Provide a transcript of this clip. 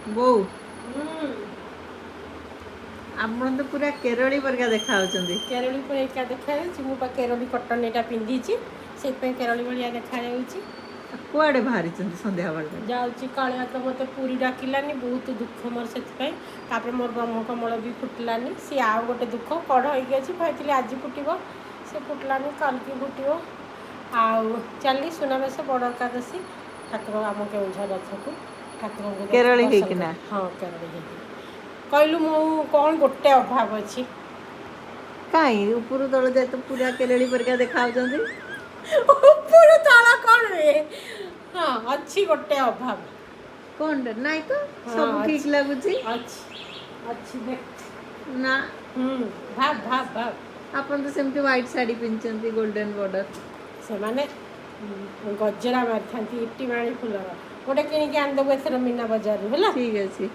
ବୋଉ ଆପଣ ତ ପୁରା କେରଳୀ ପରିକା ଦେଖାଯାଉଛନ୍ତି। କେରଳୀ ପରିକା ଦେଖାଯାଉଛି। ମୁଁ ବା କେରଳୀ କଟନ୍ ଏଇଟା ପିନ୍ଧିଛି, ସେଥିପାଇଁ କେରଳୀ ଭଳିଆ ଦେଖାଯାଉଛି। କୁଆଡ଼େ ବାହାରିଛନ୍ତି ସନ୍ଧ୍ୟାବେଳେ? ଯାଉଛି କାଳିଆ ତ ମୋତେ ପୁରୀ ଡାକିଲାନି, ବହୁତ ଦୁଃଖ ମୋର ସେଥିପାଇଁ। ତାପରେ ମୋର ବ୍ରହ୍ମକମଳ ବି ଫୁଟିଲାନି, ସିଏ ଆଉ ଗୋଟେ ଦୁଃଖ କଢ଼ ହେଇକି ଅଛି। ଭାବିଥିଲି ଆଜି ଫୁଟିବ, ସେ ଫୁଟିଲାନି, କାଲିକି ଫୁଟିବ। ଆଉ ଚାଲି ସୁନାବେଶ ବଡ଼ ଏକାଦଶୀ, ଠାକୁର ଆମ କେଉଁଝର ରଥକୁ ଠାକୁରଙ୍କୁ କେରଳୀ ଦର୍ଶନ ହେଇକିନା କରି। ହଁ କେରଳୀ ହେଇକି କହିଲୁ ମୁଁ କ'ଣ ଗୋଟେ ଅଭାବ ଅଛି? କାଇଁ ଉପରୁ ତଳ ଯାଏ ତ ପୁରା କେରଳୀ ପରିକା ଦେଖାଯାଉଛନ୍ତି। ଉପରୁ ତଳ କ'ଣ ବେ? ହଁ ଅଛି ଗୋଟେ ଅଭାବ। କ'ଣଟା? ନାଇଁ ତ ହଁ ସବୁ ଅଛି ଠିକ୍ ଲାଗୁଛି। ଅଛି ଅଛି ଦେଖ। ନା ଭାବ। ଆପଣ ତ ସେମିତି ହ୍ୱାଇଟ୍ ଶାଢ଼ୀ ପିନ୍ଧିଛନ୍ତି ଗୋଲ୍ଡେନ୍ ବର୍ଡ଼ର। ସେମାନେ ଗଜରା ମାରିଥାନ୍ତି ଇଟି ମାଳି ଫୁଲର, ଗୋଟେ କିଣିକି ଆଣିଦେବୁ ଏଥର ମୀନା ବଜାରରୁ ହେଲା। ଠିକ୍ ଅଛି।